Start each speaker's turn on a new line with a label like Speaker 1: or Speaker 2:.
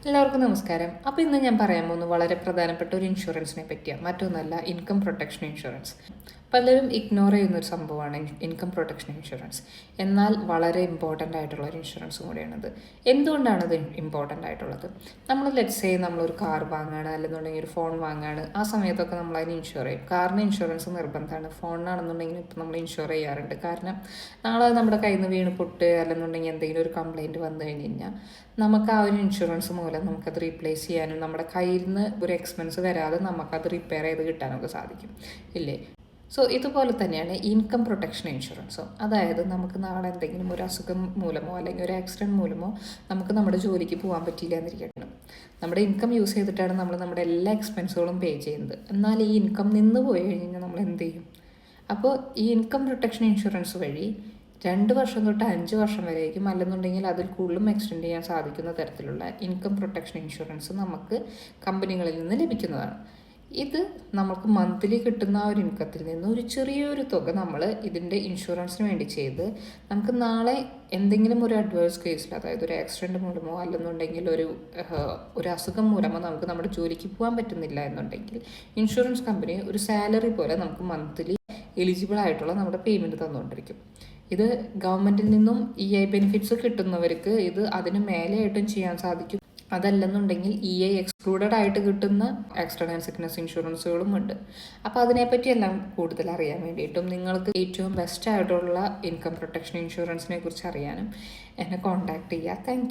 Speaker 1: എല്ലാവർക്കും നമസ്കാരം. അപ്പോൾ ഇന്ന് ഞാൻ പറയാൻ പോകുന്നത് വളരെ പ്രധാനപ്പെട്ട ഒരു ഇൻഷുറൻസിനെ പറ്റിയാണ്. മറ്റൊന്നല്ല, ഇൻകം പ്രൊട്ടക്ഷൻ ഇൻഷുറൻസ്. പലരും ഇഗ്നോർ ചെയ്യുന്നൊരു സംഭവമാണ് ഇൻകം പ്രൊട്ടക്ഷൻ ഇൻഷുറൻസ്. എന്നാൽ വളരെ ഇമ്പോർട്ടൻ്റ് ആയിട്ടുള്ള ഒരു ഇൻഷുറൻസും കൂടിയാണത്. എന്തുകൊണ്ടാണ് ഇത് ഇമ്പോർട്ടൻ്റ് ആയിട്ടുള്ളത്? നമ്മൾ ലെറ്റ്സ് നമ്മളൊരു കാർ വാങ്ങുകയാണ്, അല്ലെന്നുണ്ടെങ്കിൽ ഒരു ഫോൺ വാങ്ങുകയാണ്. ആ സമയത്തൊക്കെ നമ്മൾ അതിന് ഇൻഷുർ ചെയ്യും. കാറിന് ഇൻഷുറൻസ് നിർബന്ധമാണ്. ഫോണിനാണെന്നുണ്ടെങ്കിൽ ഇപ്പോൾ നമ്മൾ ഇൻഷുർ ചെയ്യാറുണ്ട്. കാരണം നാളെ നമ്മുടെ കയ്യിൽ നിന്ന് വീണ് പൊട്ട് അല്ലെന്നുണ്ടെങ്കിൽ എന്തെങ്കിലും ഒരു കംപ്ലയിൻറ്റ് വന്നു കഴിഞ്ഞ് കഴിഞ്ഞാൽ നമുക്ക് ആ ഒരു ഇൻഷുറൻസ് മൂലം നമുക്കത് റീപ്ലേസ് ചെയ്യാനും നമ്മുടെ കയ്യിൽ നിന്ന് ഒരു എക്സ്പെൻസ് വരാതെ നമുക്കത് റിപ്പയർ ചെയ്ത് കിട്ടാനൊക്കെ സാധിക്കും, ഇല്ലേ? സോ ഇതുപോലെ തന്നെയാണ് ഇൻകം പ്രൊട്ടക്ഷൻ ഇൻഷുറൻസും. അതായത് നമുക്ക് നാളെ എന്തെങ്കിലും ഒരു അസുഖം മൂലമോ അല്ലെങ്കിൽ ഒരു ആക്സിഡൻറ്റ് മൂലമോ നമുക്ക് നമ്മുടെ ജോലിക്ക് പോകാൻ പറ്റിയില്ല എന്നിരിക്കണം. നമ്മുടെ ഇൻകം യൂസ് ചെയ്തിട്ടാണ് നമ്മൾ നമ്മുടെ എല്ലാ എക്സ്പെൻസുകളും പേ ചെയ്യുന്നത്. എന്നാൽ ഈ ഇൻകം നിന്ന് പോയി കഴിഞ്ഞാൽ നമ്മൾ എന്ത് ചെയ്യും? അപ്പോൾ ഈ ഇൻകം പ്രൊട്ടക്ഷൻ ഇൻഷുറൻസ് വഴി 2 വർഷം തൊട്ട് 5 വർഷം വരേക്കും, അല്ലെന്നുണ്ടെങ്കിൽ അതിൽ കൂടുതലും എക്സ്റ്റെൻഡ് ചെയ്യാൻ സാധിക്കുന്ന തരത്തിലുള്ള ഇൻകം പ്രൊട്ടക്ഷൻ ഇൻഷുറൻസ് നമുക്ക് കമ്പനികളിൽ നിന്ന് ലഭിക്കുന്നതാണ്. ഇത് നമുക്ക് മന്ത്ലി കിട്ടുന്ന ആ ഒരു ഇൻകത്തിൽ നിന്ന് ഒരു ചെറിയൊരു തുക നമ്മൾ ഇതിൻ്റെ ഇൻഷുറൻസിന് വേണ്ടി ചെയ്ത് നമുക്ക് നാളെ എന്തെങ്കിലും ഒരു അഡ്വേഴ്സ് കേസിൽ, അതായത് ഒരു ആക്സിഡൻറ്റ് മൂലമോ അല്ലെന്നുണ്ടെങ്കിൽ ഒരു അസുഖം മൂലമോ നമുക്ക് നമ്മുടെ ജോലിക്ക് പോകാൻ പറ്റുന്നില്ല എന്നുണ്ടെങ്കിൽ ഇൻഷുറൻസ് കമ്പനി ഒരു സാലറി പോലെ നമുക്ക് മന്ത്ലി എലിജിബിൾ ആയിട്ടുള്ള നമ്മുടെ പേയ്മെൻറ്റ് തന്നുകൊണ്ടിരിക്കും. ഇത് ഗവൺമെൻറ്റിൽ നിന്നും ബെനിഫിറ്റ്സ് കിട്ടുന്നവർക്ക് ഇത് അതിന് മേലെയായിട്ടും ചെയ്യാൻ സാധിക്കും. അതല്ലെന്നുണ്ടെങ്കിൽ എക്സ്ക്ലൂഡഡ് ആയിട്ട് കിട്ടുന്ന ആക്സിഡൻറ്റ് ആൻഡ് സിക്നസ് ഇൻഷുറൻസുകളും ഉണ്ട്. അപ്പോൾ അതിനെപ്പറ്റിയെല്ലാം കൂടുതൽ അറിയാൻ വേണ്ടിയിട്ടും നിങ്ങൾക്ക് ഏറ്റവും ബെസ്റ്റ് ആയിട്ടുള്ള ഇൻകം പ്രൊട്ടക്ഷൻ ഇൻഷുറൻസിനെ കുറിച്ച് അറിയാനും എന്നെ കോൺടാക്ട് ചെയ്യുക. താങ്ക്